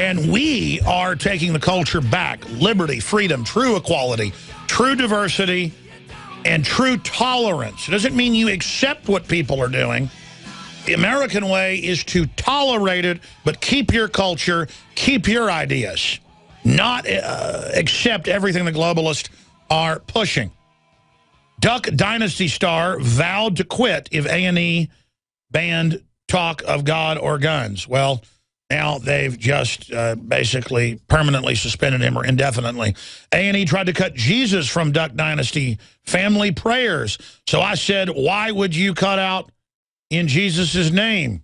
And we are taking the culture back. Liberty, freedom, true equality, true diversity, and true tolerance. It doesn't mean you accept what people are doing. The American way is to tolerate it, but keep your culture, keep your ideas, not accept everything the globalists are pushing. Duck Dynasty star vowed to quit if A&E banned talk of God or guns. Well, now they've just basically permanently suspended him or indefinitely. A&E tried to cut Jesus from Duck Dynasty family prayers. So I said, why would you cut out in Jesus' name?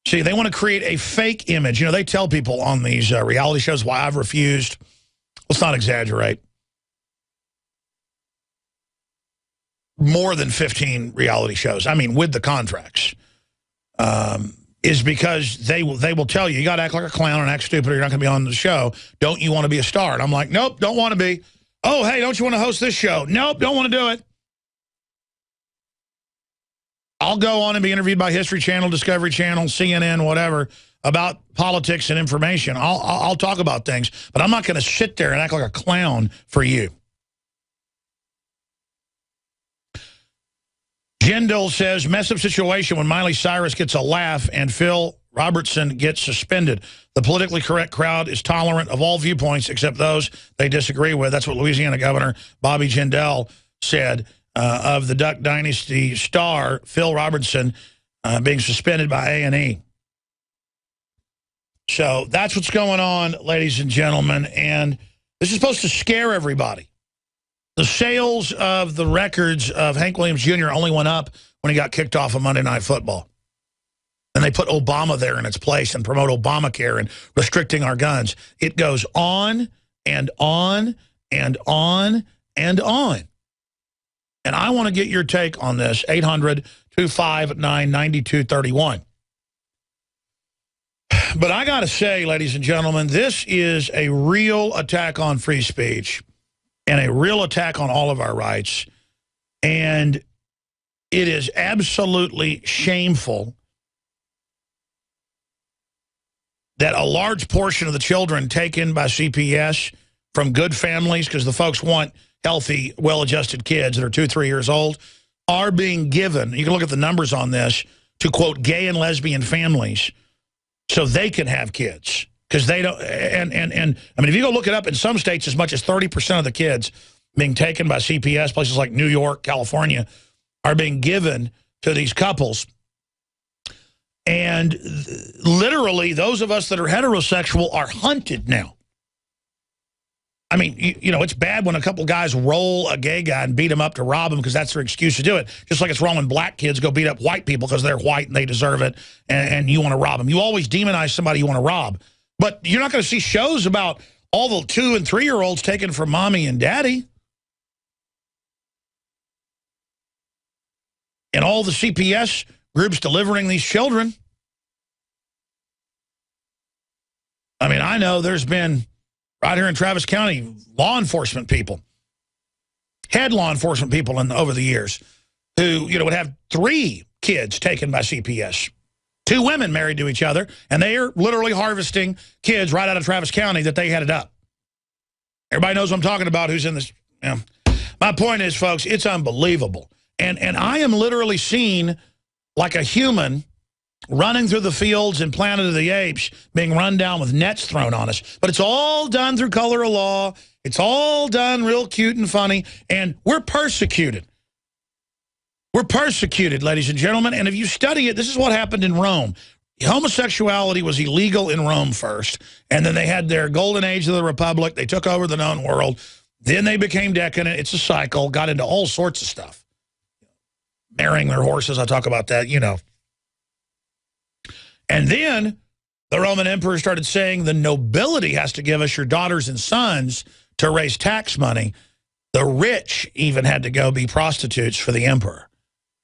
See, they want to create a fake image. You know, they tell people on these reality shows why I've refused. Let's not exaggerate. More than 15 reality shows. I mean, with the contracts. Is because they will tell you, you got to act like a clown and act stupid or you're not going to be on the show. Don't you want to be a star? And I'm like, nope, don't want to be. Oh, hey, don't you want to host this show? Nope, don't want to do it. I'll go on and be interviewed by History Channel, Discovery Channel, CNN, whatever, about politics and information. I'll talk about things, but I'm not going to sit there and act like a clown for you. Jindal says, mess up situation when Miley Cyrus gets a laugh and Phil Robertson gets suspended. The politically correct crowd is tolerant of all viewpoints except those they disagree with. That's what Louisiana Governor Bobby Jindal said of the Duck Dynasty star, Phil Robertson, being suspended by A&E. So that's what's going on, ladies and gentlemen, and this is supposed to scare everybody. The sales of the records of Hank Williams Jr. only went up when he got kicked off of Monday Night Football. And they put Obama there in its place and promote Obamacare and restricting our guns. It goes on and on and on and on. And I want to get your take on this, 800-259-9231. But I got to say, ladies and gentlemen, this is a real attack on free speech. And a real attack on all of our rights. And it is absolutely shameful that a large portion of the children taken by CPS from good families, because the folks want healthy, well-adjusted kids that are 2, 3 years old, are being given, you can look at the numbers on this, to, quote, gay and lesbian families so they can have kids. Because they don't, and I mean, if you go look it up, in some states, as much as 30% of the kids being taken by CPS, places like New York, California, are being given to these couples. And literally, those of us that are heterosexual are hunted now. I mean, you know, it's bad when a couple guys roll a gay guy and beat him up to rob him because that's their excuse to do it. Just like it's wrong when black kids go beat up white people because they're white and they deserve it, and you want to rob them. You always demonize somebody you want to rob. But you're not going to see shows about all the 2- and 3-year-olds taken from mommy and daddy. And all the CPS groups delivering these children. I mean, I know there's been, right here in Travis County, law enforcement people, head law enforcement people over the years who, you know, would have 3 kids taken by CPS. 2 women married to each other, and they are literally harvesting kids right out of Travis County that they headed up. Everybody knows what I'm talking about who's in this. You know. My point is, folks, it's unbelievable. And I am literally seen like a human running through the fields in Planet of the Apes, being run down with nets thrown on us. But it's all done through color of law. It's all done real cute and funny, and we're persecuted. We're persecuted, ladies and gentlemen, and if you study it, this is what happened in Rome. Homosexuality was illegal in Rome first, and then they had their golden age of the Republic. They took over the known world. Then they became decadent. It's a cycle, got into all sorts of stuff. Marrying their horses, I talk about that, you know. And then the Roman emperor started saying the nobility has to give us your daughters and sons to raise tax money. The rich even had to go be prostitutes for the emperor.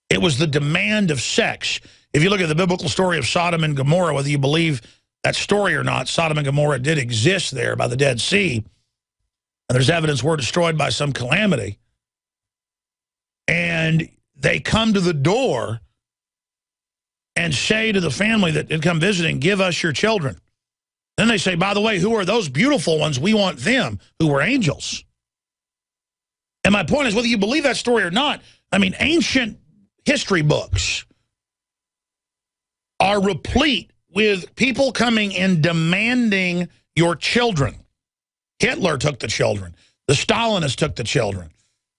It was the demand of sex. If you look at the biblical story of Sodom and Gomorrah, whether you believe that story or not, Sodom and Gomorrah did exist there by the Dead Sea. And there's evidence were destroyed by some calamity. And they come to the door and say to the family that had come visiting, give us your children. Then they say, by the way, who are those beautiful ones? We want them, who were angels. And my point is, whether you believe that story or not, I mean, ancient history books are replete with people coming and demanding your children. Hitler took the children. The Stalinists took the children.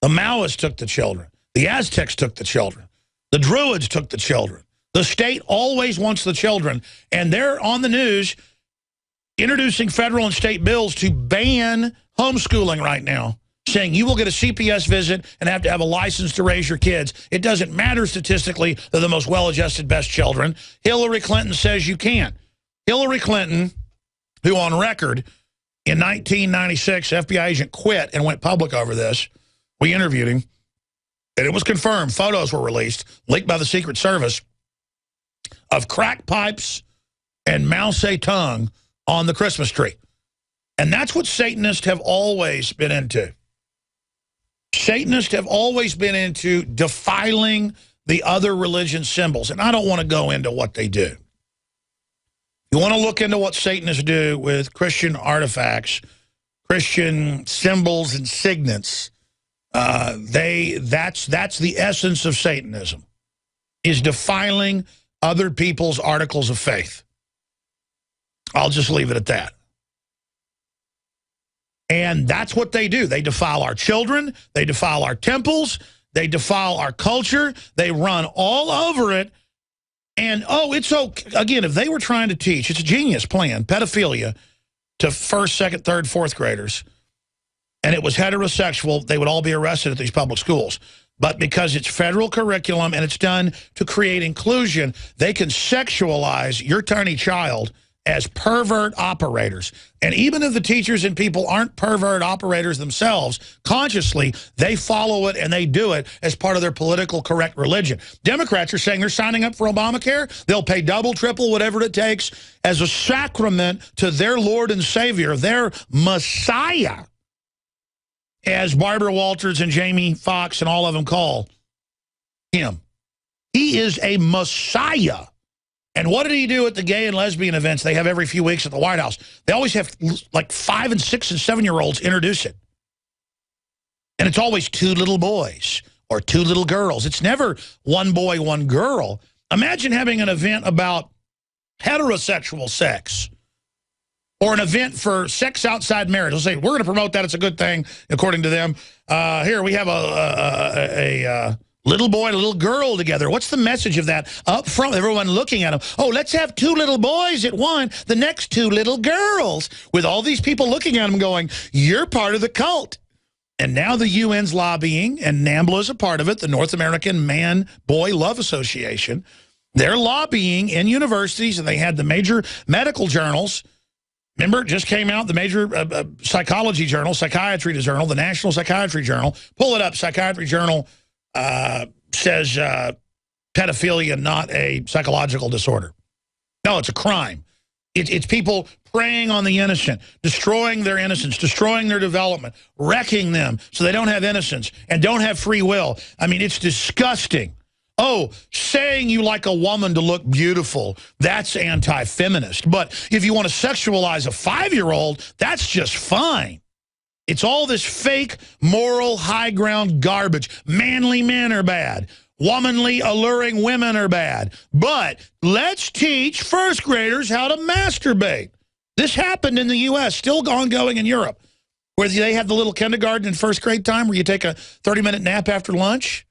The Maoists took the children. The Aztecs took the children. The Druids took the children. The state always wants the children. And they're on the news introducing federal and state bills to ban homeschooling right now, saying you will get a CPS visit and have to have a license to raise your kids. It doesn't matter statistically, they're the most well-adjusted, best children. Hillary Clinton says you can't. Hillary Clinton, who on record in 1996, FBI agent quit and went public over this. We interviewed him, and it was confirmed. Photos were released, leaked by the Secret Service, of crack pipes and Mao Zedong on the Christmas tree. And that's what Satanists have always been into. Satanists have always been into defiling the other religion symbols. And I don't want to go into what they do. You want to look into what Satanists do with Christian artifacts, Christian symbols and signets. That's the essence of Satanism, is defiling other people's articles of faith. I'll just leave it at that. And that's what they do. They defile our children. They defile our temples. They defile our culture. They run all over it. And, oh, it's okay. Again, if they were trying to teach, it's a genius plan, pedophilia to first, second, third, fourth graders, and it was heterosexual, they would all be arrested at these public schools. But because it's federal curriculum and it's done to create inclusion, they can sexualize your tiny child as pervert operators. And even if the teachers and people aren't pervert operators themselves, consciously, they follow it and they do it as part of their political correct religion. Democrats are saying they're signing up for Obamacare. They'll pay double, triple, whatever it takes as a sacrament to their Lord and Savior, their Messiah, as Barbara Walters and Jamie Foxx and all of them call him. He is a Messiah. And what did he do at the gay and lesbian events they have every few weeks at the White House? They always have like 5 and 6 and 7-year-olds introduce it. And it's always 2 little boys or 2 little girls. It's never 1 boy, 1 girl. Imagine having an event about heterosexual sex or an event for sex outside marriage. They'll say, we're going to promote that. It's a good thing, according to them. Here, we have a little boy and a little girl together. What's the message of that? Up front, everyone looking at them. Oh, let's have 2 little boys at one, the next 2 little girls. With all these people looking at them going, you're part of the cult. And now the UN's lobbying, and NAMBLA is a part of it, the North American Man-Boy Love Association. They're lobbying in universities, and they had the major medical journals. Remember, it just came out, the major psychology journal, psychiatry journal, the National Psychiatry Journal. Pull it up, Psychiatry Journal says pedophilia not a psychological disorder. No, it's a crime. It's people preying on the innocent, destroying their innocence, destroying their development, wrecking them so they don't have innocence and don't have free will. I mean, it's disgusting. Oh, saying you like a woman to look beautiful, that's anti-feminist. But if you want to sexualize a 5-year-old, that's just fine. It's all this fake, moral, high ground garbage. Manly men are bad. Womanly, alluring women are bad. But let's teach first graders how to masturbate. This happened in the U.S., still ongoing in Europe, where they have the little kindergarten and first grade time where you take a 30-minute nap after lunch.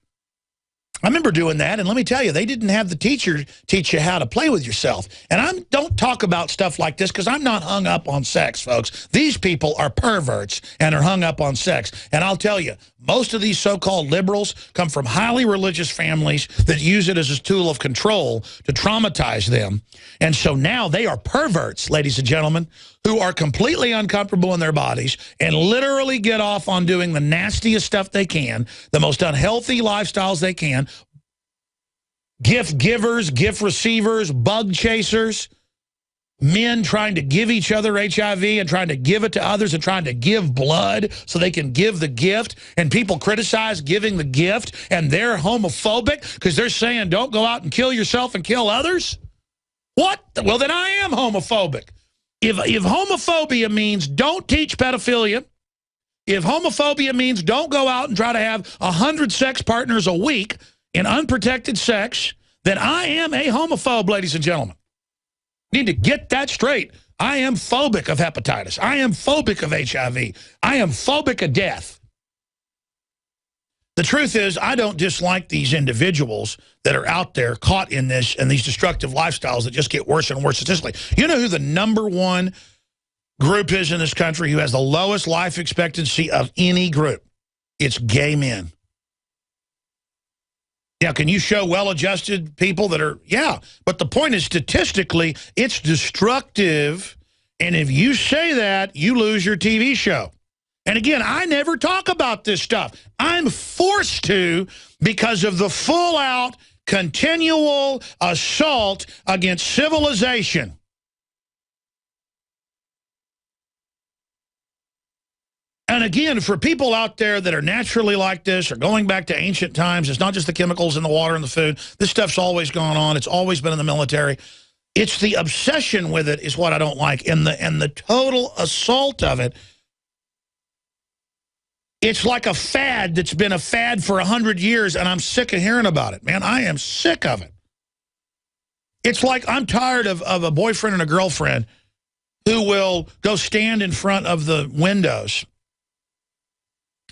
I remember doing that, and let me tell you, they didn't have the teacher teach you how to play with yourself. And I don't talk about stuff like this because I'm not hung up on sex, folks. These people are perverts and are hung up on sex. And I'll tell you, most of these so-called liberals come from highly religious families that use it as a tool of control to traumatize them. And so now they are perverts, ladies and gentlemen, who are completely uncomfortable in their bodies and literally get off on doing the nastiest stuff they can, the most unhealthy lifestyles they can, gift givers, gift receivers, bug chasers, men trying to give each other HIV and trying to give it to others and trying to give blood so they can give the gift, and people criticize giving the gift, and they're homophobic because they're saying don't go out and kill yourself and kill others? What? Well, then I am homophobic. If homophobia means don't teach pedophilia, if homophobia means don't go out and try to have 100 sex partners a week in unprotected sex, then I am a homophobe, ladies and gentlemen. Need to get that straight. I am phobic of hepatitis. I am phobic of HIV. I am phobic of death. The truth is, I don't dislike these individuals that are out there caught in this and these destructive lifestyles that just get worse and worse statistically. You know who the #1 group is in this country who has the lowest life expectancy of any group? It's gay men. Now, can you show well-adjusted people that are, yeah, but the point is statistically, it's destructive, and if you say that, you lose your TV show. And again, I never talk about this stuff. I'm forced to because of the full-out, continual assault against civilization. And again, for people out there that are naturally like this or going back to ancient times, it's not just the chemicals in the water and the food. This stuff's always gone on. It's always been in the military. It's the obsession with it is what I don't like. And the total assault of it. It's like a fad that's been a fad for 100 years, and I'm sick of hearing about it, man. I am sick of it. It's like I'm tired of a boyfriend and a girlfriend who will go stand in front of the windows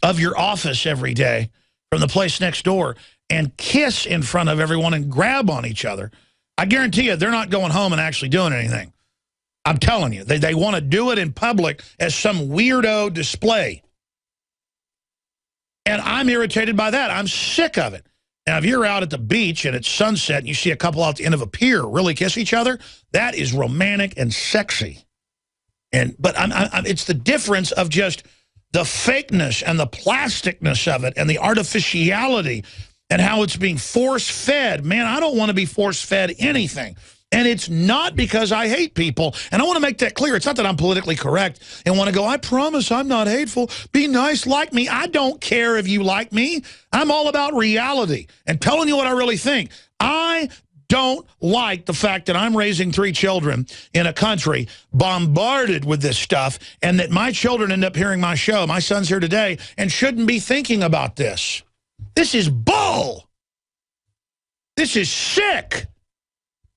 of your office every day from the place next door and kiss in front of everyone and grab on each other. I guarantee you they're not going home and actually doing anything. I'm telling you, they want to do it in public as some weirdo display. And I'm irritated by that. I'm sick of it. Now, if you're out at the beach and it's sunset and you see a couple out at the end of a pier really kiss each other, that is romantic and sexy. But it's the difference of just the fakeness and the plasticness of it and the artificiality and how it's being force-fed. Man, I don't want to be force-fed anything. And it's not because I hate people. And I want to make that clear. It's not that I'm politically correct and want to go, I promise I'm not hateful. Be nice, like me. I don't care if you like me. I'm all about reality and telling you what I really think. I don't like the fact that I'm raising 3 children in a country bombarded with this stuff and that my children end up hearing my show. My son's here today and shouldn't be thinking about this. This is bull. This is sick.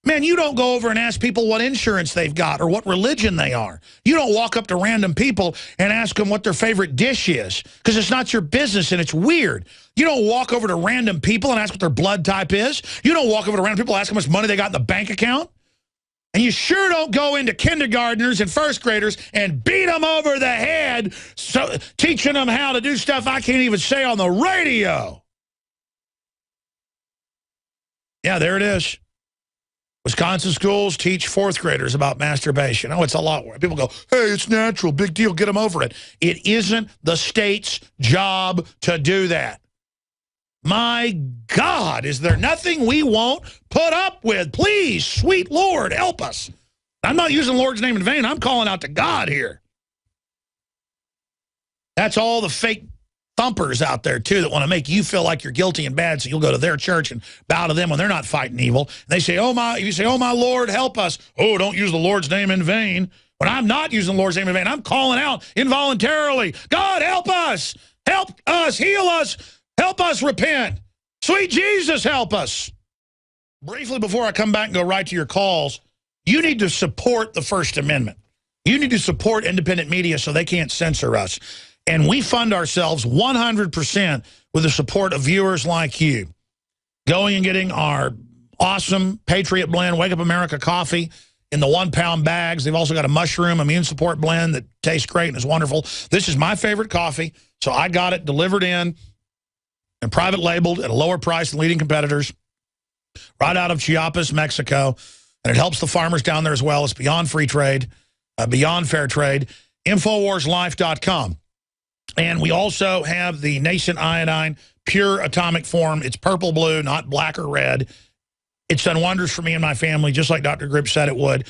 Man, you don't go over and ask people what insurance they've got or what religion they are. You don't walk up to random people and ask them what their favorite dish is because it's not your business and it's weird. You don't walk over to random people and ask what their blood type is. You don't walk over to random people and ask how much money they got in the bank account. And you sure don't go into kindergartners and first graders and beat them over the head, teaching them how to do stuff I can't even say on the radio. Yeah, there it is. Wisconsin schools teach 4th graders about masturbation. Oh, it's a lot. People go, hey, it's natural, big deal, get them over it. It isn't the state's job to do that. My God, is there nothing we won't put up with? Please, sweet Lord, help us. I'm not using the Lord's name in vain. I'm calling out to God here. That's all the fake thumpers out there, too, that want to make you feel like you're guilty and bad, so you'll go to their church and bow to them when they're not fighting evil. And they say, you say, oh, my Lord, help us. Oh, don't use the Lord's name in vain. When I'm not using the Lord's name in vain, I'm calling out involuntarily, God, help us, heal us, help us repent. Sweet Jesus, help us. Briefly, before I come back and go right to your calls, you need to support the First Amendment. You need to support independent media so they can't censor us. And we fund ourselves 100% with the support of viewers like you. Going and getting our awesome Patriot Blend, Wake Up America coffee in the 1-pound bags. They've also got a mushroom immune support blend that tastes great and is wonderful. This is my favorite coffee, so I got it delivered in and private labeled at a lower price than leading competitors right out of Chiapas, Mexico. And it helps the farmers down there as well. It's beyond free trade, beyond fair trade. InfoWarsLife.com. And we also have the nascent iodine, pure atomic form. It's purple blue, not black or red. It's done wonders for me and my family, just like Dr. Grip said it would.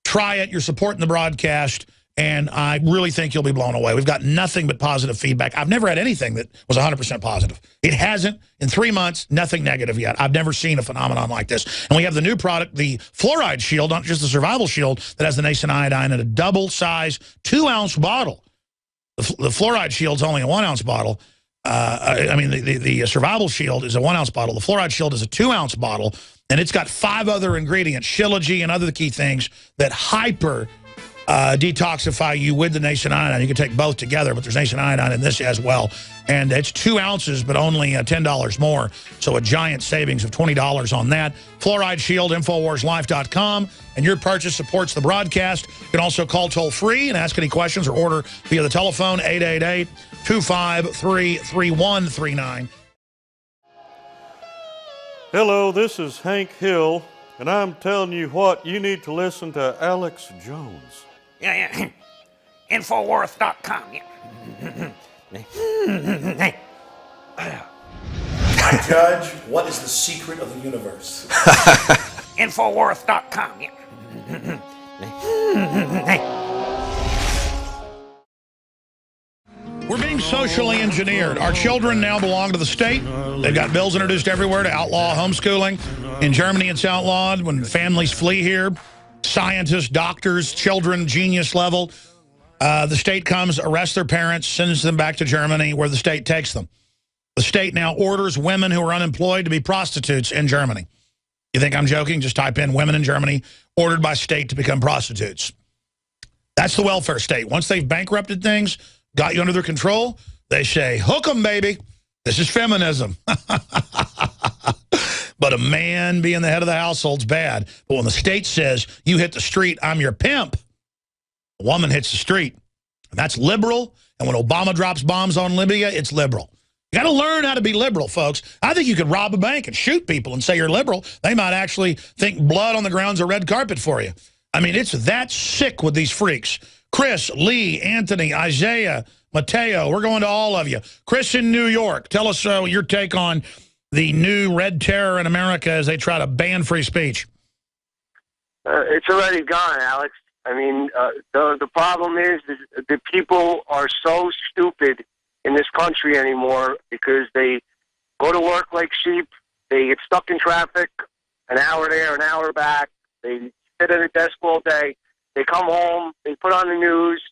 Try it. You're supporting the broadcast. and I really think you'll be blown away. We've got nothing but positive feedback. I've never had anything that was 100% positive. It hasn't, in 3 months, nothing negative yet. I've never seen a phenomenon like this. And we have the new product, the Fluoride Shield, not just the Survival Shield, that has the nascent iodine in a double-size 2-ounce bottle. The Fluoride Shield's only a 1-ounce bottle. The Survival Shield is a 1-ounce bottle. The Fluoride Shield is a 2-ounce bottle, and it's got 5 other ingredients, Shilajit and other key things that hyper detoxify you with the nascent iodine. You can take both together, but there's nascent iodine in this as well. And it's 2 ounces, but only $10 more. So a giant savings of $20 on that. Fluoride Shield, InfoWarsLife.com. And your purchase supports the broadcast. You can also call toll-free and ask any questions or order via the telephone, 888-253-3139. Hello, this is Hank Hill, and I'm telling you what, you need to listen to Alex Jones. Yeah. Infowars.com. Yeah. Judge, what is the secret of the universe? Infowars.com. Yeah. We're being socially engineered. Our children now belong to the state. They've got bills introduced everywhere to outlaw homeschooling. In Germany, it's outlawed when families flee here. Scientists, doctors, children, genius level. The state comes, arrests their parents, sends them back to Germany where the state takes them. The state now orders women who are unemployed to be prostitutes in Germany. You think I'm joking? Just type in women in Germany ordered by state to become prostitutes. That's the welfare state. Once they've bankrupted things, got you under their control, they say, hook 'em, baby. This is feminism. But a man being the head of the household's bad. But when the state says, you hit the street, I'm your pimp, a woman hits the street. And that's liberal. And when Obama drops bombs on Libya, it's liberal. You got to learn how to be liberal, folks. I think you could rob a bank and shoot people and say you're liberal. They might actually think blood on the ground's a red carpet for you. I mean, it's that sick with these freaks. Chris, Lee, Anthony, Isaiah, Mateo, we're going to all of you. Chris in New York, tell us your take on the new red terror in America as they try to ban free speech. It's already gone, Alex. I mean, the problem is the people are so stupid in this country anymore because they go to work like sheep. They get stuck in traffic, an hour there, an hour back. They sit at a desk all day. They come home. They put on the news.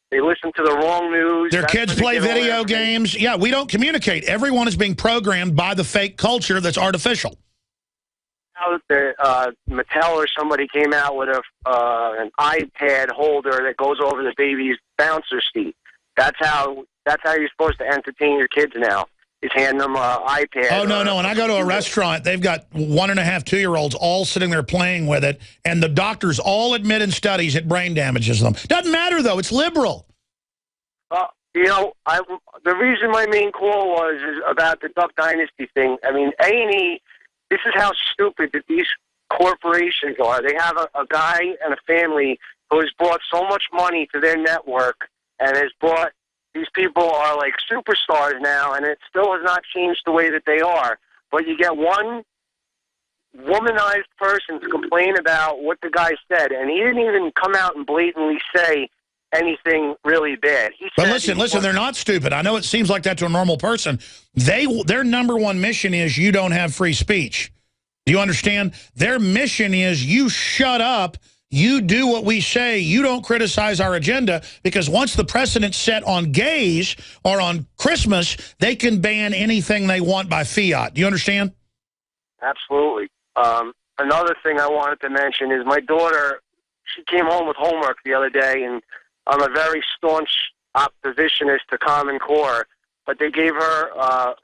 They listen to the wrong news. Their kids play video games. Yeah, we don't communicate. Everyone is being programmed by the fake culture that's artificial. Mattel or somebody came out with an iPad holder that goes over the baby's bouncer seat. That's how you're supposed to entertain your kids now. Is hand them an iPad. Oh, no. When I go to a restaurant, they've got 1.5, 2-year-olds all sitting there playing with it, and the doctors all admit in studies it brain damages them. Doesn't matter, though. It's liberal. The reason my main call was is about the Duck Dynasty thing. I mean, A&E, this is how stupid that these corporations are. They have a guy and a family who has brought so much money to their network and has brought... These people are like superstars now, and it still has not changed the way that they are. But you get one womanized person to complain about what the guy said, and he didn't even come out and blatantly say anything really bad. But listen, they're not stupid. I know it seems like that to a normal person. Their number one mission is you don't have free speech. Do you understand? Their mission is you shut up. You do what we say. You don't criticize our agenda, because once the precedent's set on gays or on Christmas, they can ban anything they want by fiat. Do you understand? Absolutely. Another thing I wanted to mention is my daughter, she came home with homework the other day, and I'm a very staunch oppositionist to Common Core, but they gave her,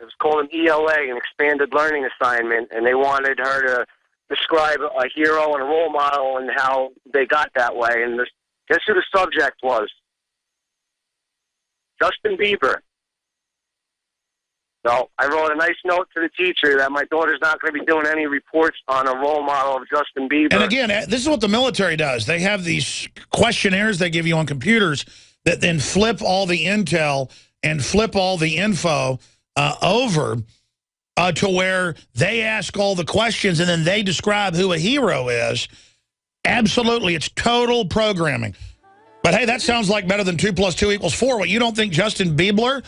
it was called an ELA, an expanded learning assignment, and they wanted her to describe a hero and a role model and how they got that way. And guess who the subject was? Justin Bieber. So I wrote a nice note to the teacher that my daughter's not going to be doing any reports on a role model of Justin Bieber. And again, this is what the military does. They have these questionnaires they give you on computers that then flip all the intel and flip all the info over to where they ask all the questions and then they describe who a hero is. Absolutely, it's total programming. But hey, that sounds like better than 2 + 2 = 4. What, you don't think Justin Bieber,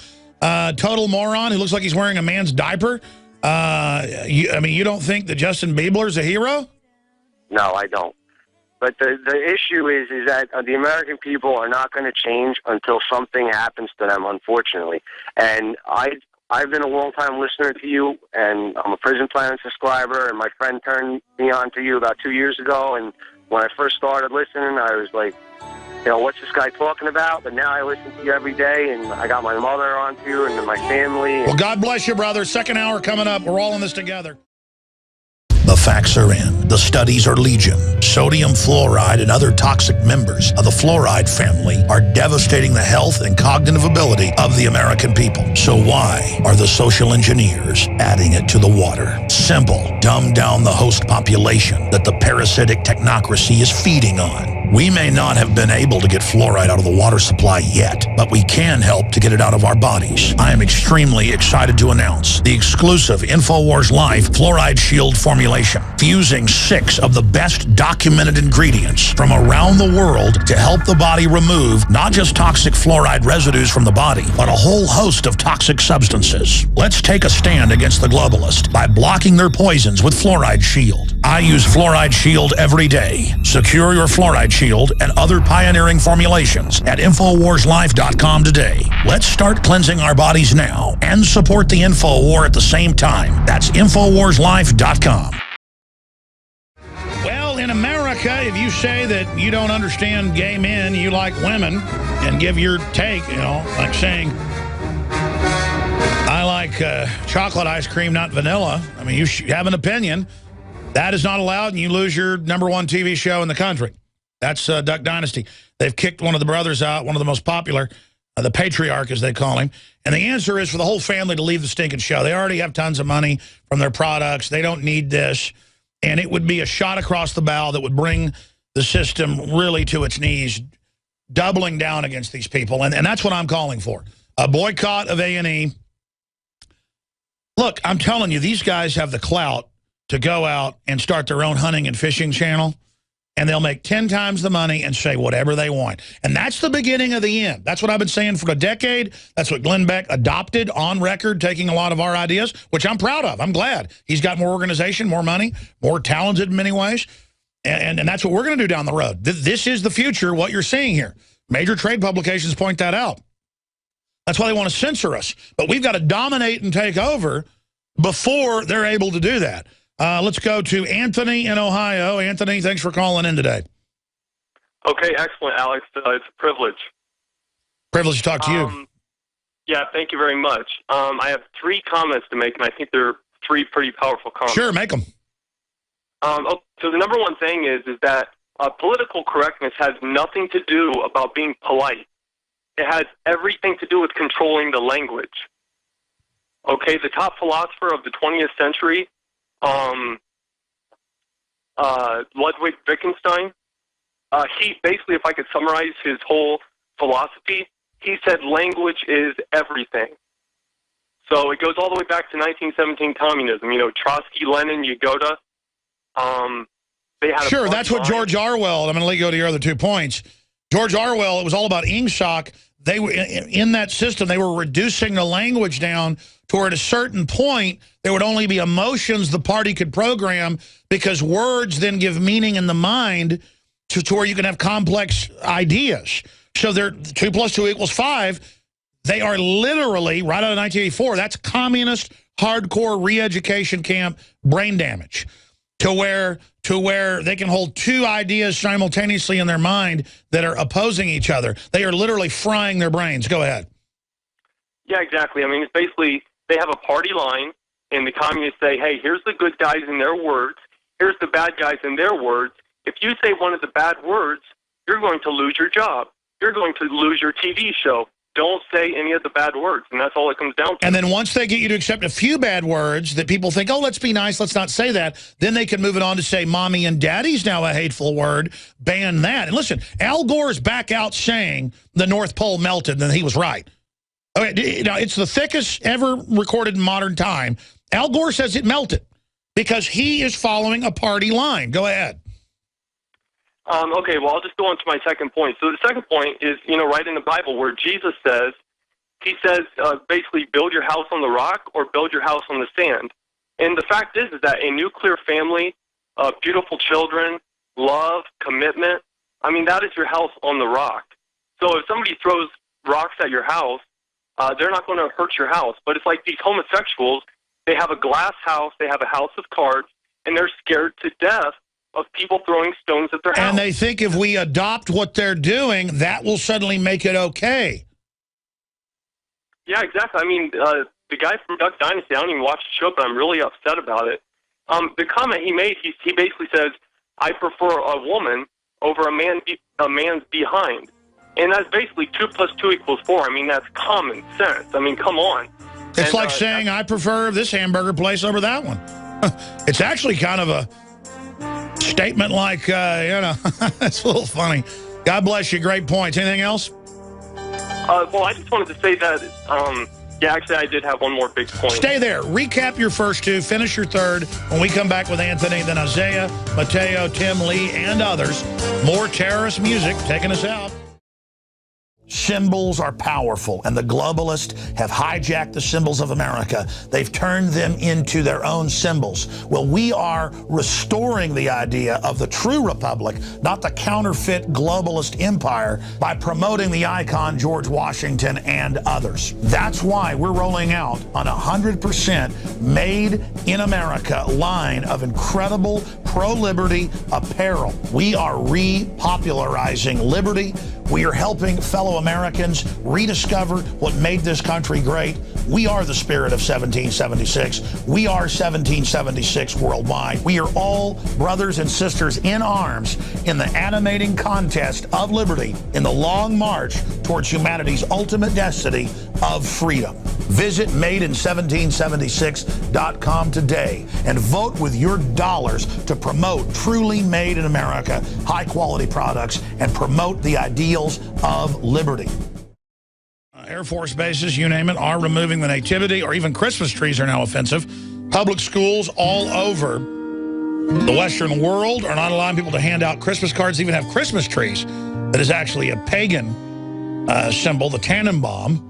total moron who looks like he's wearing a man's diaper, I mean, you don't think that Justin Bieber's a hero? No, I don't. But the issue is that the American people are not going to change until something happens to them, unfortunately. And I've been a long-time listener to you, and I'm a Prison Planet subscriber, and my friend turned me on to you about 2 years ago, and when I first started listening, I was like, you know, what's this guy talking about? But now I listen to you every day, and I got my mother on to you, and my family. Well, God bless you, brother. Second hour coming up. We're all in this together. The facts are in. The studies are legion. Sodium fluoride and other toxic members of the fluoride family are devastating the health and cognitive ability of the American people. So why are the social engineers adding it to the water? Simple. Dumb down the host population that the parasitic technocracy is feeding on. We may not have been able to get fluoride out of the water supply yet, but we can help to get it out of our bodies. I am extremely excited to announce the exclusive InfoWars Life Fluoride Shield formulation, fusing 6 of the best documented ingredients from around the world to help the body remove not just toxic fluoride residues from the body, but a whole host of toxic substances. Let's take a stand against the globalists by blocking their poisons with Fluoride Shield. I use Fluoride Shield every day. Secure your Fluoride Shield and other pioneering formulations at InfoWarsLife.com today. Let's start cleansing our bodies now and support the InfoWar at the same time. That's InfoWarsLife.com. Well, in America, if you say that you don't understand gay men, you like women, and give your take, you know, like saying, I like chocolate ice cream, not vanilla. I mean, you have an opinion. That is not allowed, and you lose your #1 TV show in the country. That's Duck Dynasty. They've kicked one of the brothers out, one of the most popular, the patriarch, as they call him. And the answer is for the whole family to leave the stinking show. They already have tons of money from their products. They don't need this. And it would be a shot across the bow that would bring the system really to its knees, doubling down against these people. And that's what I'm calling for. A boycott of A&E. Look, I'm telling you, these guys have the clout to go out and start their own hunting and fishing channel, and they'll make 10 times the money and say whatever they want. And that's the beginning of the end. That's what I've been saying for a decade. That's what Glenn Beck adopted on record, taking a lot of our ideas, which I'm proud of. I'm glad. He's got more organization, more money, more talented in many ways. And that's what we're going to do down the road. This is the future, what you're seeing here. Major trade publications point that out. That's why they want to censor us. But we've got to dominate and take over before they're able to do that. Let's go to Anthony in Ohio. Anthony, thanks for calling in today. Okay, excellent, Alex. It's a privilege. Privilege to talk to you. Yeah, thank you very much. I have 3 comments to make, and I think they're 3 pretty powerful comments. Sure, make them. So the #1 thing is that political correctness has nothing to do about being polite. It has everything to do with controlling the language. Okay, the top philosopher of the 20th century, Ludwig Wittgenstein, he basically, if I could summarize his whole philosophy, he said language is everything. So it goes all the way back to 1917 communism. You know, Trotsky, Lenin, Yagoda. They had sure, that's what George Orwell, I'm going to let you go to your other 2 points. George Orwell, it was all about Ingsoc. They were in that system, they were reducing the language down toward a certain point. There would only be emotions the party could program, because words then give meaning in the mind to where you can have complex ideas. So they're 2 + 2 = 5. They are literally, right out of 1984, that's communist, hardcore re-education camp brain damage. To where they can hold 2 ideas simultaneously in their mind that are opposing each other. They are literally frying their brains. Go ahead. Yeah, exactly. I mean, it's basically they have a party line, and the communists say, hey, here's the good guys in their words, here's the bad guys in their words. If you say one of the bad words, you're going to lose your job. You're going to lose your TV show. Don't say any of the bad words, and that's all it comes down to. And then once they get you to accept a few bad words that people think, oh, let's be nice, let's not say that, then they can move it on to say mommy and daddy's now a hateful word, ban that. And listen, Al Gore's back out saying the North Pole melted, and he was right. Okay, now, it's the thickest ever recorded in modern time. Al Gore says it melted because he is following a party line. Go ahead. Okay, well, I'll just go on to my second point. So the second point is, right in the Bible where Jesus says, basically, build your house on the rock or build your house on the sand. And the fact is that a nuclear family, beautiful children, love, commitment, that is your house on the rock. So if somebody throws rocks at your house, they're not going to hurt your house. But it's like these homosexuals, they have a glass house, they have a house of cards, and they're scared to death of people throwing stones at their house. And they think if we adopt what they're doing, that will suddenly make it okay. Yeah, exactly. The guy from Duck Dynasty, I don't even watch the show, but I'm really upset about it. The comment he made, he basically says, I prefer a woman over a man's behind. And that's basically 2 + 2 = 4. That's common sense. Come on. It's like saying, I prefer this hamburger place over that one. It's actually kind of a statement like, it's a little funny. God bless you. Great points. Anything else? Well, I just wanted to say that, actually, I did have one more big point. Stay there. Recap your first two. Finish your third. When we come back with Anthony, then Isaiah, Mateo, Tim, Lee, and others. More terrorist music taking us out. Symbols are powerful, and the globalists have hijacked the symbols of America. They've turned them into their own symbols. Well, we are restoring the idea of the true republic, not the counterfeit globalist empire, by promoting the icon George Washington and others. That's why we're rolling out an 100% made in America line of incredible pro-liberty apparel. We are repopularizing liberty. We are helping fellow Americans rediscover what made this country great. We are the spirit of 1776. We are 1776 worldwide. We are all brothers and sisters in arms in the animating contest of liberty in the long march towards humanity's ultimate destiny of freedom. Visit madein1776.com today and vote with your dollars to promote truly made in America, high-quality products, and promote the ideals of liberty. Air Force bases, you name it, are removing the nativity, or even Christmas trees are now offensive. Public schools all over the Western world are not allowing people to hand out Christmas cards, even have Christmas trees. That is actually a pagan symbol, the Tannenbaum,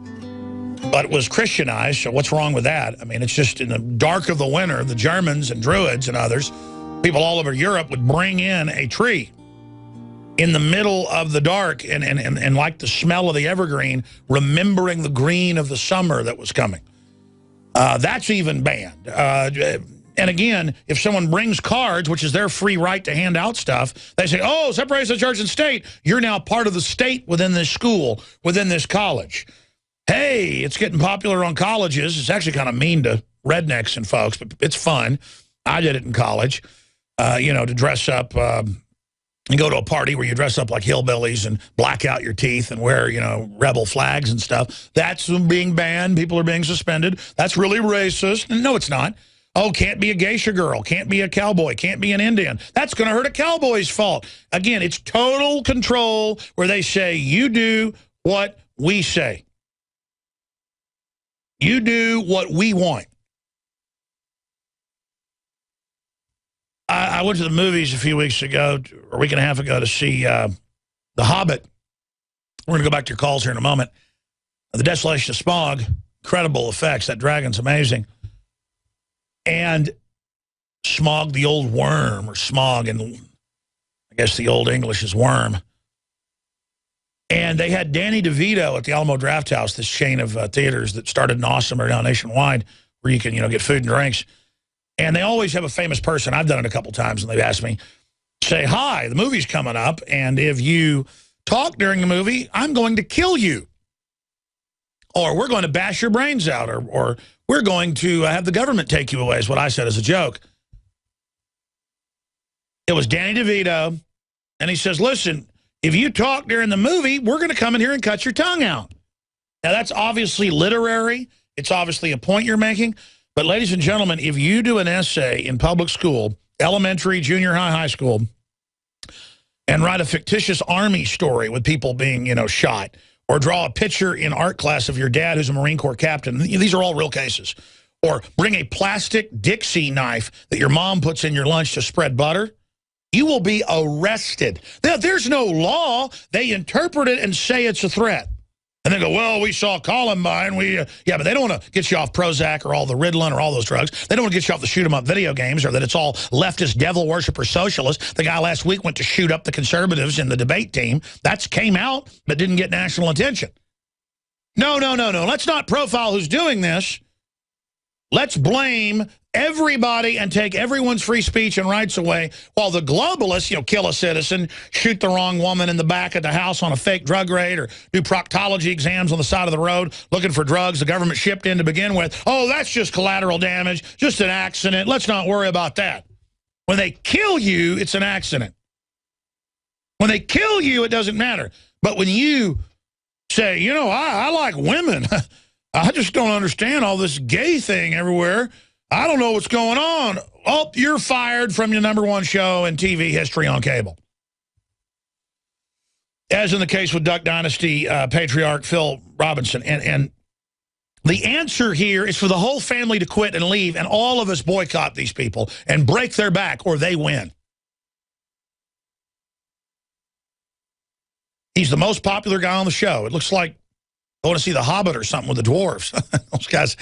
but it was Christianized, so what's wrong with that? It's just in the dark of the winter, the Germans and Druids and others, people all over Europe would bring in a tree in the middle of the dark and like the smell of the evergreen, remembering the green of the summer that was coming. That's even banned. And again, if someone brings cards, which is their free right to hand out stuff, they say, oh, separation of church and state. You're now part of the state within this school, within this college. Hey, it's getting popular on colleges. It's actually kind of mean to rednecks and folks, but it's fun. I did it in college, to dress up and go to a party where you dress up like hillbillies and black out your teeth and wear, rebel flags and stuff. That's being banned. People are being suspended. That's really racist. No, it's not. Oh, can't be a geisha girl. Can't be a cowboy. Can't be an Indian. That's going to hurt a cowboy's fault. Again, it's total control where they say, you do what we say. You do what we want. I went to the movies a few weeks ago, or a week and a half ago, to see The Hobbit. We're going to go back to your calls here in a moment. The Desolation of Smaug, incredible effects. That dragon's amazing. And Smaug, the old worm, or Smog, and I guess the old English is worm. And they had Danny DeVito at the Alamo Drafthouse, this chain of theaters that started in Austin or now nationwide, where you can, get food and drinks. And they always have a famous person. I've done it a couple times, and they've asked me, say, hi, the movie's coming up, and if you talk during the movie, I'm going to kill you. Or we're going to bash your brains out, or we're going to have the government take you away, is what I said as a joke. It was Danny DeVito, and he says, listen, if you talk during the movie, we're going to come in here and cut your tongue out. Now, that's obviously literary. It's obviously a point you're making. But, ladies and gentlemen, if you do an essay in public school, elementary, junior high, high school, and write a fictitious army story with people being, shot, or draw a picture in art class of your dad who's a Marine Corps captain, these are all real cases, or bring a plastic Dixie knife that your mom puts in your lunch to spread butter, You will be arrested. There's no law. They interpret it and say it's a threat. And they go, well, we saw Columbine. Yeah, but they don't want to get you off Prozac or all the Ritalin or all those drugs. They don't want to get you off the shoot-'em-up video games or that it's all leftist devil worshiper socialists. The guy last week went to shoot up the conservatives in the debate team. That came out but didn't get national attention. No. Let's not profile who's doing this. Let's blame everybody and take everyone's free speech and rights away while the globalists, kill a citizen, shoot the wrong woman in the back of the house on a fake drug raid, or do proctology exams on the side of the road looking for drugs the government shipped in to begin with. Oh, that's just collateral damage, just an accident. Let's not worry about that. When they kill you, it's an accident. When they kill you, it doesn't matter. But when you say, I like women, I just don't understand all this gay thing everywhere. I don't know what's going on. Oh, you're fired from your #1 show in TV history on cable. As in the case with Duck Dynasty patriarch Phil Robinson. And the answer here is for the whole family to quit and leave, and all of us boycott these people and break their back, or they win. He's the most popular guy on the show. It looks like I want to see The Hobbit or something with the dwarves. Those guys,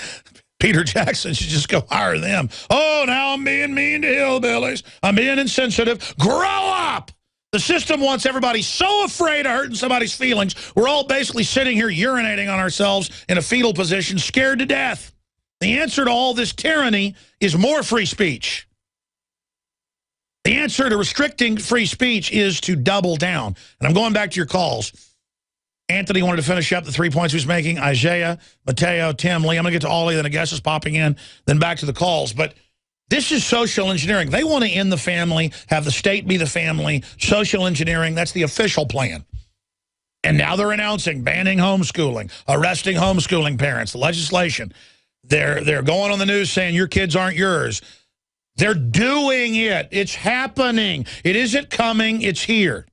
Peter Jackson should just go hire them. Oh, now I'm being mean to hillbillies. I'm being insensitive. Grow up! The system wants everybody so afraid of hurting somebody's feelings. We're all basically sitting here urinating on ourselves in a fetal position, scared to death. The answer to all this tyranny is more free speech. The answer to restricting free speech is to double down. And I'm going back to your calls. Anthony wanted to finish up the 3 points he was making. Isaiah, Mateo, Tim, Lee. I'm going to get to Ollie, then a guest is popping in, then back to the calls. But this is social engineering. They want to end the family, have the state be the family. Social engineering, that's the official plan. And now they're announcing banning homeschooling, arresting homeschooling parents, the legislation. They're going on the news saying your kids aren't yours. They're doing it. It's happening. It isn't coming. It's here.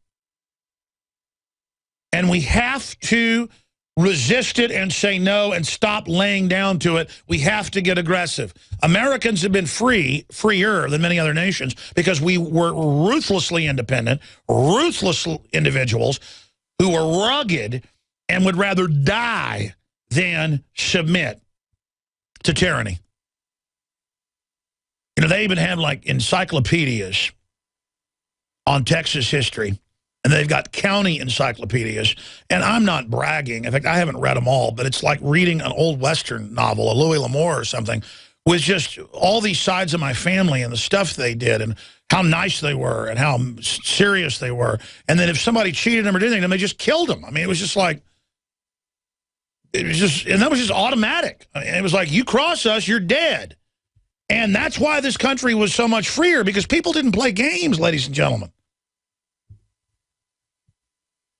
And we have to resist it and say no and stop laying down to it. We have to get aggressive. Americans have been freer than many other nations because we were ruthlessly independent, ruthless individuals who were rugged and would rather die than submit to tyranny. They even have like encyclopedias on Texas history. And they've got county encyclopedias. And I'm not bragging. In fact, I haven't read them all. But it's like reading an old Western novel, a Louis L'Amour or something, with just all these sides of my family and the stuff they did and how nice they were and how serious they were. And then if somebody cheated them or did anything, they just killed them. I mean, it was just like, and that was just automatic. And it was like, you cross us, you're dead. And that's why this country was so much freer, because people didn't play games, ladies and gentlemen.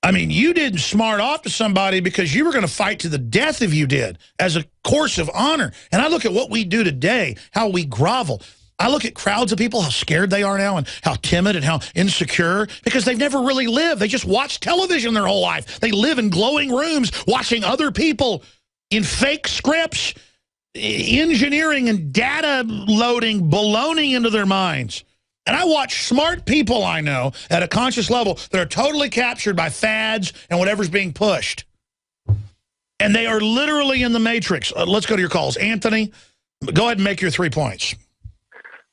I mean, you didn't smart off to somebody because you were going to fight to the death if you did, as a course of honor. And I look at what we do today, how we grovel. I look at crowds of people, how scared they are now and how timid and how insecure, because they've never really lived. They just watch television their whole life. They live in glowing rooms watching other people in fake scripts, engineering and data loading baloney into their minds. And I watch smart people I know at a conscious level that are totally captured by fads and whatever's being pushed. And they are literally in the matrix. Let's go to your calls. Anthony, go ahead and make your 3 points.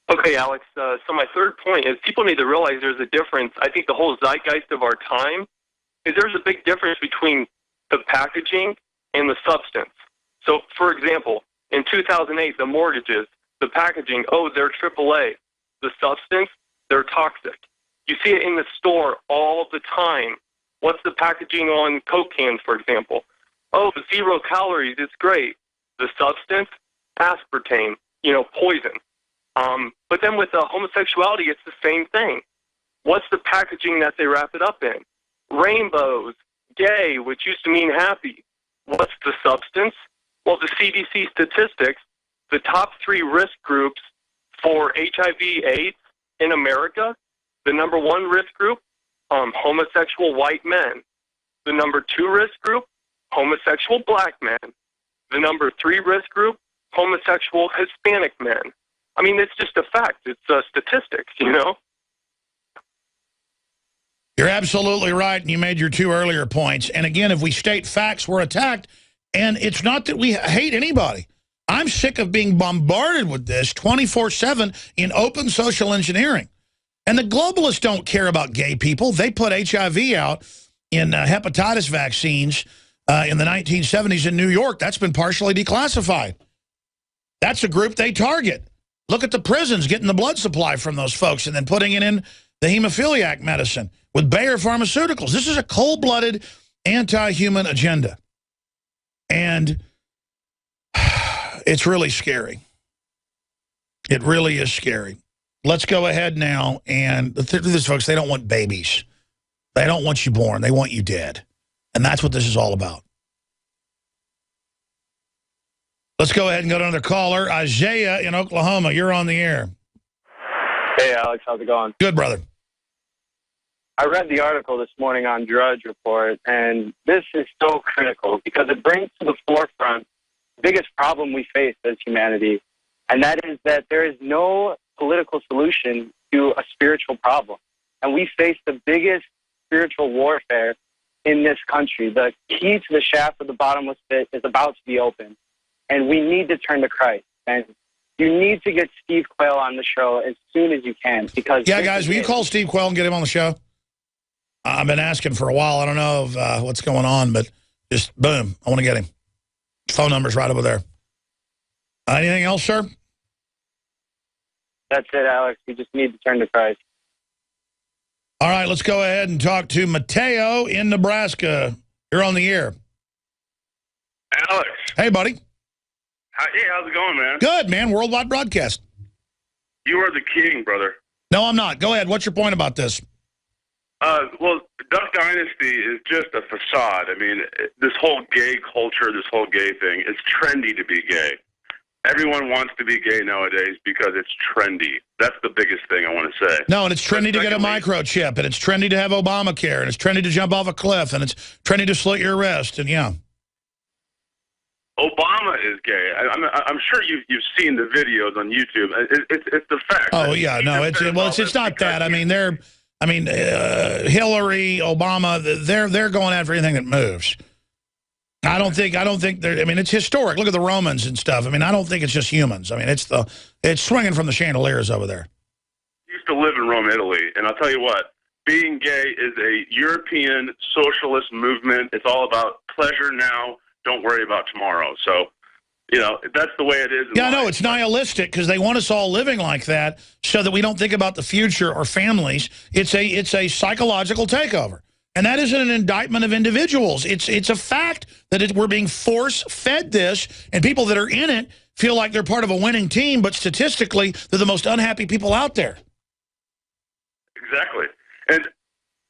Okay, Alex. So my third point is people need to realize there's a difference. I think the whole zeitgeist of our time is there's a big difference between the packaging and the substance. So, for example, in 2008, the mortgages, the packaging, oh, they're AAA. The substance, they're toxic. You see it in the store all the time. What's the packaging on Coke cans, for example? Oh, 0 calories, it's great. The substance, aspartame, poison. But then with homosexuality, it's the same thing. What's the packaging that they wrap it up in? Rainbows, gay, which used to mean happy. What's the substance? Well, the CDC statistics, the top 3 risk groups for HIV/AIDS in America, the number 1 risk group, homosexual white men. The number 2 risk group, homosexual black men. The number 3 risk group, homosexual Hispanic men. I mean, it's just a fact. It's statistics, You're absolutely right, and you made your two earlier points. And again, if we state facts, we're attacked. And it's not that we hate anybody. I'm sick of being bombarded with this 24/7 in open social engineering. And the globalists don't care about gay people. They put HIV out in hepatitis vaccines in the 1970s in New York. That's been partially declassified. That's a group they target. Look at the prisons getting the blood supply from those folks and then putting it in the hemophiliac medicine with Bayer Pharmaceuticals. This is a cold-blooded anti-human agenda. And it's really scary. It really is scary. Let's go ahead now. And this, folks, they don't want babies. They don't want you born. They want you dead. And that's what this is all about. Let's go ahead and go to another caller. Isaiah in Oklahoma, you're on the air. Hey, Alex, how's it going? Good, brother. I read the article this morning on Drudge Report, and this is so critical because it brings to the forefront the biggest problem we face as humanity, and that is that there is no political solution to a spiritual problem. And we face the biggest spiritual warfare in this country. The key to the shaft of the bottomless pit is about to be opened, and we need to turn to Christ. And you need to get Steve Quayle on the show as soon as you can. Because yeah, guys, will you call Steve Quayle and get him on the show? I've been asking for a while. I don't know what's going on, but just boom, I want to get him. Phone number's right over there. Anything else, sir? That's it, Alex. We just need to turn to Christ. All right, let's go ahead and talk to Mateo in Nebraska. You're on the air. Alex. Hey, buddy. Hey, how's it going, man? Good, man. Worldwide broadcast. You are the king, brother. No, I'm not. Go ahead. What's your point about this? Well, Duck Dynasty is just a facade. I mean, this whole gay culture, this whole gay thing, it's trendy to be gay. Everyone wants to be gay nowadays because it's trendy. That's the biggest thing I want to say. No, and it's trendy to get a microchip, and it's trendy to have Obamacare, and it's trendy to jump off a cliff, and it's trendy to slit your wrist, and yeah. Obama is gay. I'm sure you've seen the videos on YouTube. It's the fact. Oh yeah, no, it's not that. I mean, Hillary, Obama, they're going after anything that moves. I don't think they're. I mean, it's historic. Look at the Romans and stuff. I mean, I don't think it's just humans. I mean, it's swinging from the chandeliers over there. I used to live in Rome, Italy, and I'll tell you what. Being gay is a European socialist movement. It's all about pleasure now. Don't worry about tomorrow. So, you know, that's the way it is. Yeah, no, it's nihilistic because they want us all living like that so that we don't think about the future or families. It's a psychological takeover. And that isn't an indictment of individuals. It's a fact that we're being force-fed this, and people that are in it feel like they're part of a winning team, but statistically, they're the most unhappy people out there. Exactly. And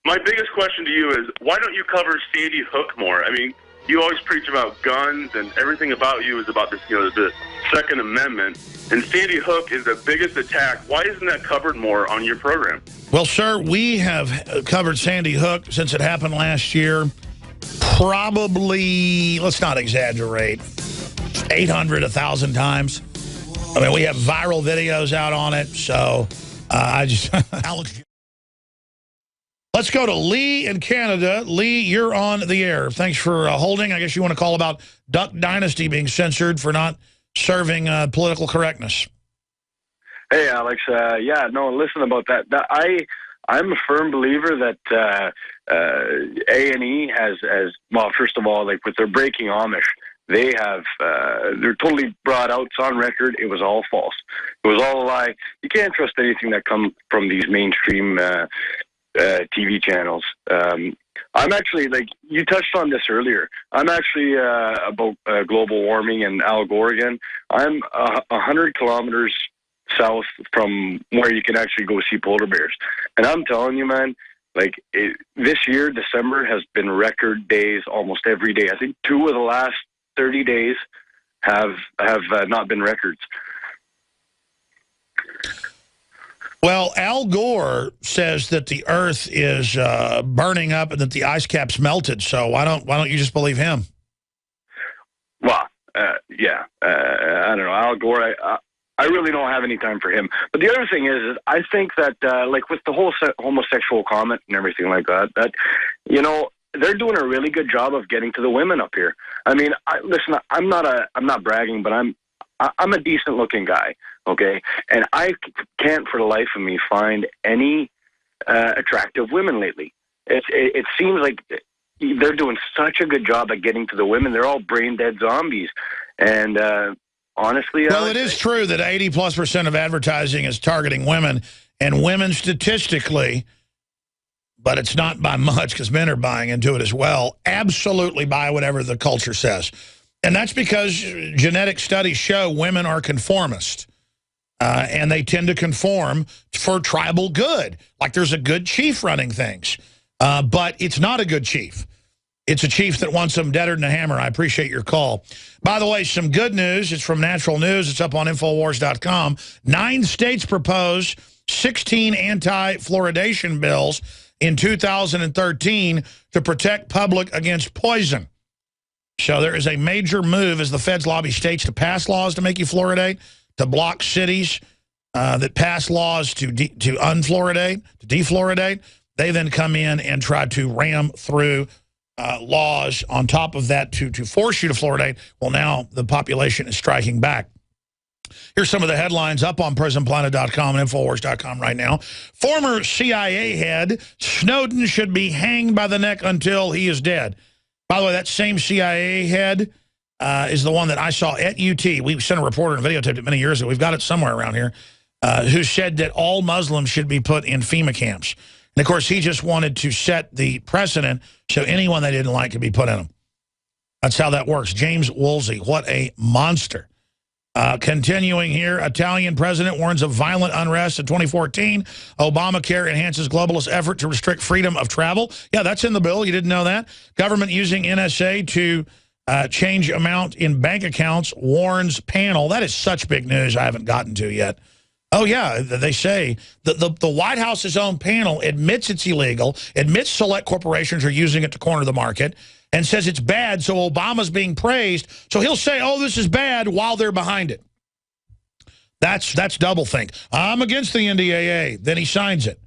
my biggest question to you is, why don't you cover Sandy Hook more? I mean, you always preach about guns, and everything about you is about this, you know, the Second Amendment. And Sandy Hook is the biggest attack. Why isn't that covered more on your program? Well, sir, we have covered Sandy Hook since it happened last year. Probably, let's not exaggerate, 800, 1,000 times. I mean, we have viral videos out on it. So Alex. Let's go to Lee in Canada. Lee, you're on the air. Thanks for holding. I guess you want to call about Duck Dynasty being censored for not serving political correctness. Hey, Alex. Yeah, no, listen about that. I'm a firm believer that A&E has, well, first of all, like with their Breaking Amish, they have, they're totally brought out. It's on record. It was all false. It was all a lie. You can't trust anything that comes from these mainstream TV channels. I'm actually, like, you touched on this earlier. I'm actually about global warming and Al Gore again. I'm 100 kilometers south from where you can actually go see polar bears. And I'm telling you, man, like, this year, December, has been record days almost every day. I think 2 of the last 30 days have not been records. Well, Al Gore says that the Earth is burning up and that the ice cap's melted. So why don't you just believe him? Well, yeah, I don't know. Al Gore, I really don't have any time for him. But the other thing is I think that, like with the whole homosexual comment and everything like that, that, you know, they're doing a really good job of getting to the women up here. I mean, listen, I'm not bragging, but I'm a decent looking guy, okay? And I can't for the life of me find any attractive women lately. It seems like they're doing such a good job at getting to the women. They're all brain dead zombies. And honestly, well, it is true that 80+% of advertising is targeting women, and women statistically, but it's not by much because men are buying into it as well, absolutely buy whatever the culture says. And that's because genetic studies show women are conformist. And they tend to conform for tribal good. Like there's a good chief running things. But it's not a good chief. It's a chief that wants them deader than a hammer. I appreciate your call. By the way, some good news. It's from Natural News. It's up on Infowars.com. 9 states propose 16 anti-fluoridation bills in 2013 to protect public against poison. So there is a major move as the feds lobby states to pass laws to make you fluoridate, to block cities that pass laws to unfluoridate, to defluoridate. They then come in and try to ram through laws on top of that to force you to fluoridate. Well, now the population is striking back. Here's some of the headlines up on PrisonPlanet.com and Infowars.com right now. Former CIA head, Snowden should be hanged by the neck until he is dead. By the way, that same CIA head is the one that I saw at UT. We sent a reporter and videotaped it many years ago. We've got it somewhere around here, who said that all Muslims should be put in FEMA camps. And, of course, he just wanted to set the precedent so anyone they didn't like could be put in them. That's how that works. James Woolsey, what a monster. Continuing here, Italian president warns of violent unrest in 2014. Obamacare enhances globalist effort to restrict freedom of travel. Yeah, that's in the bill. You didn't know that? Government using NSA to change amount in bank accounts, warns panel. That is such big news I haven't gotten to yet. Oh, yeah, they say that the White House's own panel admits it's illegal, admits select corporations are using it to corner the market, and says it's bad, so Obama's being praised. So he'll say, oh, this is bad, while they're behind it. That's doublethink. I'm against the NDAA. Then he signs it.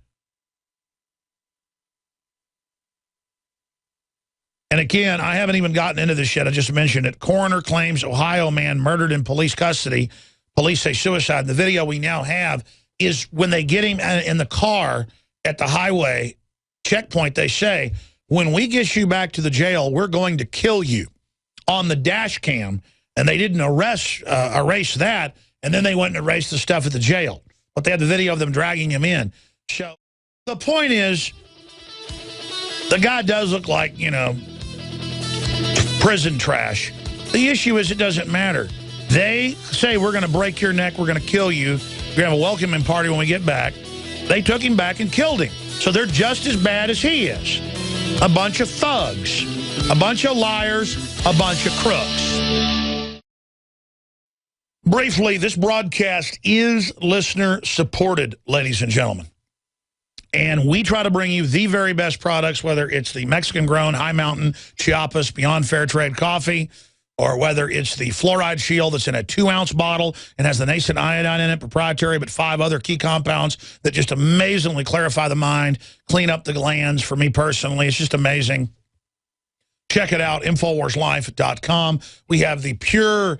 And again, I haven't even gotten into this yet. I just mentioned it. Coroner claims Ohio man murdered in police custody. Police say suicide. The video we now have is when they get him in the car at the highway checkpoint, they say, when we get you back to the jail, we're going to kill you on the dash cam. And they didn't erase that, and then they went and erased the stuff at the jail. But they had the video of them dragging him in. So the point is, the guy does look like, you know, prison trash. The issue is it doesn't matter. They say, we're going to break your neck, we're going to kill you, we're going to have a welcoming party when we get back. They took him back and killed him. So they're just as bad as he is. A bunch of thugs, a bunch of liars, a bunch of crooks. Briefly, this broadcast is listener-supported, ladies and gentlemen. And we try to bring you the very best products, whether it's the Mexican-grown, high-mountain, Chiapas, Beyond Fair Trade coffee, or whether it's the fluoride shield that's in a 2-ounce bottle and has the nascent iodine in it, proprietary, but 5 other key compounds that just amazingly clarify the mind, clean up the glands for me personally. It's just amazing. Check it out, InfoWarsLife.com. We have the pure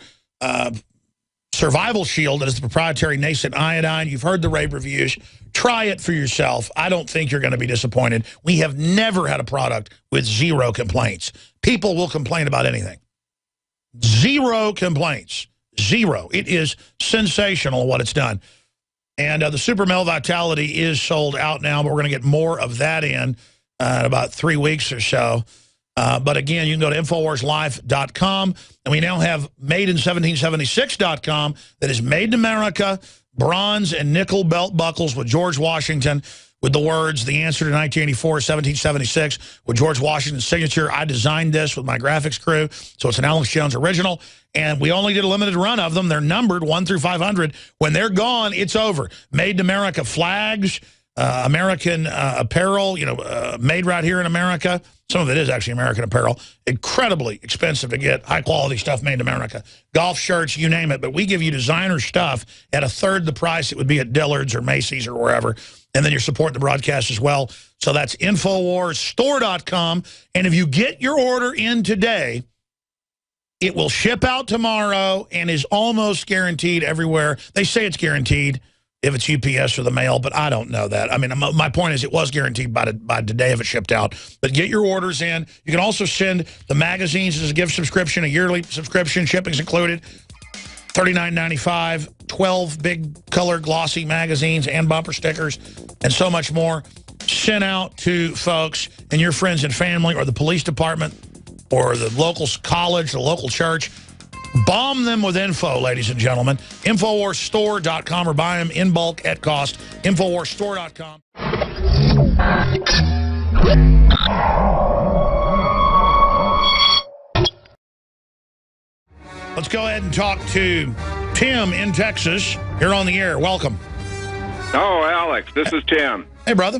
survival shield that is the proprietary nascent iodine. You've heard the rave reviews. Try it for yourself. I don't think you're going to be disappointed. We have never had a product with 0 complaints. People will complain about anything. 0 complaints. 0. It is sensational what it's done. And the Super Male Vitality is sold out now, but we're going to get more of that in about 3 weeks or so. But again, you can go to InfoWarsLife.com. And we now have MadeIn1776.com that is made in America, bronze and nickel belt buckles with George Washington, with the words, the answer to 1984, 1776, with George Washington's signature. I designed this with my graphics crew, so it's an Alex Jones original. And we only did a limited run of them. They're numbered 1 through 500. When they're gone, it's over. Made in America flags, American apparel, made right here in America. Some of it is actually American apparel. Incredibly expensive to get high-quality stuff made in America. Golf shirts, you name it. But we give you designer stuff at a third the price it would be at Dillard's or Macy's or wherever. And then you're supporting the broadcast as well. So that's InfoWarsStore.com. And if you get your order in today, it will ship out tomorrow and is almost guaranteed everywhere. They say it's guaranteed if it's UPS or the mail, but I don't know that. I mean, my point is it was guaranteed by today if it shipped out. But get your orders in. You can also send the magazines as a gift subscription, a yearly subscription, shipping's included. $39.95, 12 big color glossy magazines and bumper stickers and so much more sent out to folks and your friends and family or the police department or the local college, the local church. Bomb them with info, ladies and gentlemen. InfoWarsStore.com or buy them in bulk at cost. InfoWarsStore.com. Let's go ahead and talk to Tim in Texas. You're on the air. Welcome. Oh, Alex, this is Tim. Hey, brother.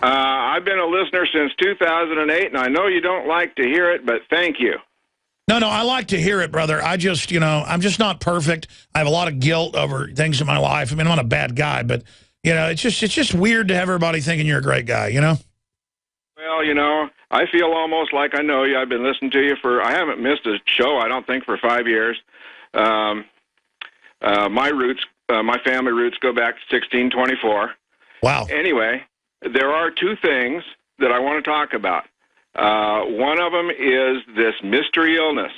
I've been a listener since 2008, and I know you don't like to hear it, but thank you. No, I like to hear it, brother. I just, I'm just not perfect. I have a lot of guilt over things in my life. I mean, I'm not a bad guy, but, it's just weird to have everybody thinking you're a great guy, Well, I feel almost like I know you. I've been listening to you I haven't missed a show, I don't think, for 5 years. My family roots go back to 1624. Wow. Anyway, there are two things that I want to talk about. One of them is this mystery illness.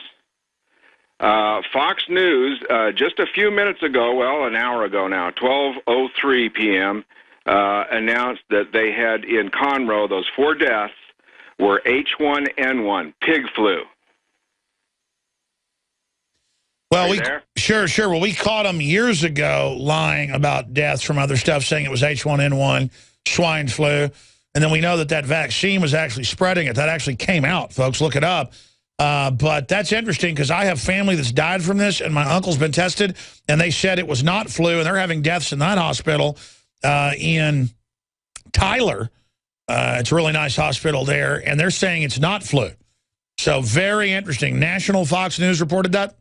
Fox News, just a few minutes ago, well, an hour ago now, 12:03 p.m., announced that they had in Conroe, those 4 deaths were H1N1, pig flu. Well, sure. Well, we caught them years ago lying about deaths from other stuff, saying it was H1N1, swine flu. And then we know that vaccine was actually spreading it. That actually came out, folks. Look it up. But that's interesting because I have family that's died from this, and my uncle's been tested, and they said it was not flu, and they're having deaths in that hospital in Tyler. It's a really nice hospital there, and they're saying it's not flu. So very interesting. National Fox News reported that?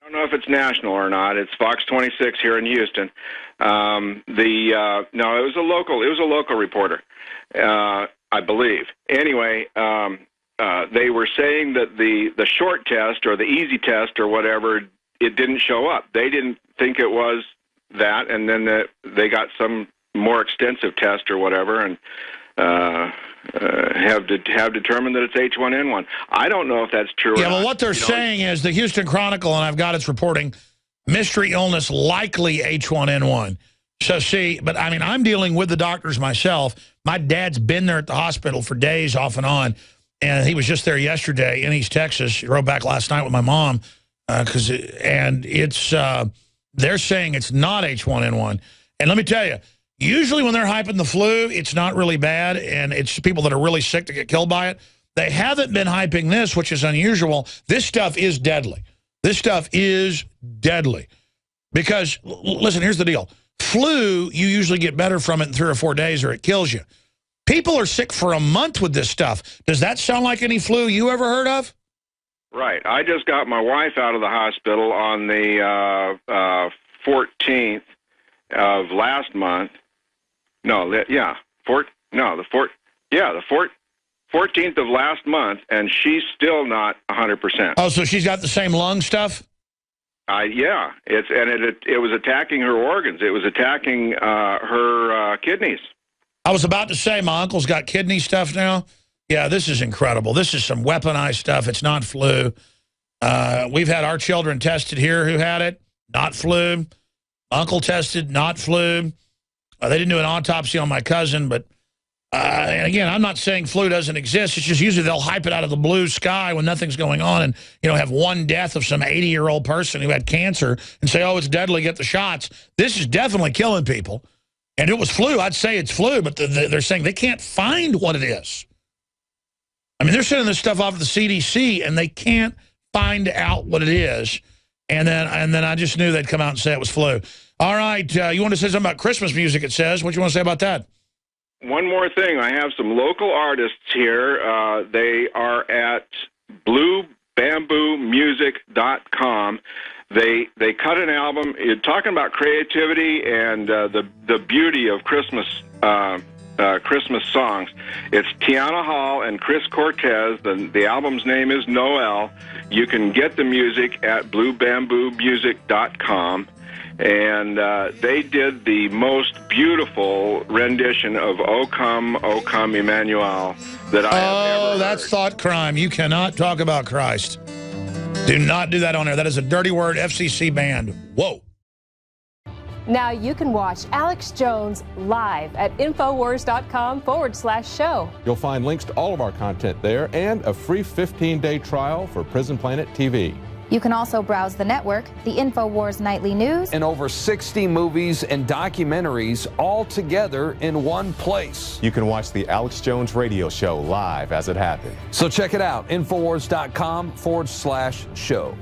I don't know if it's national or not. It's Fox 26 here in Houston. No, it was a local reporter, I believe. Anyway, they were saying that the short test or the easy test or whatever, it didn't show up. They didn't think it was that, and then they got some more extensive test or whatever, and have determined that it's H1N1. I don't know if that's true. Yeah, well, what they're saying is the Houston Chronicle, and I've got its reporting, mystery illness likely H1N1. So see, but I mean, I'm dealing with the doctors myself. My dad's been there at the hospital for days off and on, and he was just there yesterday in East Texas. He rode back last night with my mom, and it's they're saying it's not H1N1. And let me tell you, usually when they're hyping the flu, it's not really bad, and it's people that are really sick to get killed by it. They haven't been hyping this, which is unusual. This stuff is deadly. This stuff is deadly. Because, listen, here's the deal. Flu, you usually get better from it in 3 or 4 days or it kills you. People are sick for a month with this stuff. Does that sound like any flu you ever heard of? Right. I just got my wife out of the hospital on the 14th of last month. No, the 14th of last month, and she's still not 100%. Oh, so she's got the same lung stuff? Yeah, it was attacking her organs. It was attacking her kidneys. I was about to say my uncle's got kidney stuff now. Yeah, this is incredible. This is some weaponized stuff. It's not flu. We've had our children tested here who had it. Not flu. Uncle tested, not flu. They didn't do an autopsy on my cousin, but and again, I'm not saying flu doesn't exist. It's just usually they'll hype it out of the blue sky when nothing's going on and, have one death of some 80-year-old person who had cancer and say, oh, it's deadly, get the shots. This is definitely killing people. And if it was flu, I'd say it's flu, but they're saying they can't find what it is. I mean, they're sending this stuff off to the CDC, and they can't find out what it is. And then I just knew they'd come out and say it was flu. All right, you want to say something about Christmas music, it says. What do you want to say about that? One more thing. I have some local artists here. They are at bluebamboomusic.com. They cut an album. You're talking about creativity and the beauty of Christmas Christmas songs. It's Tiana Hall and Chris Cortez. The album's name is Noel. You can get the music at bluebamboomusic.com. And they did the most beautiful rendition of O Come, Emmanuel that I have ever heard. That's thought crime. You cannot talk about Christ. Do not do that on air. That is a dirty word, FCC banned. Whoa. Now you can watch Alex Jones live at Infowars.com/show. You'll find links to all of our content there and a free 15-day trial for Prison Planet TV. You can also browse the network, the InfoWars Nightly News, and over 60 movies and documentaries all together in one place. You can watch the Alex Jones radio show live as it happened. So check it out, Infowars.com/show.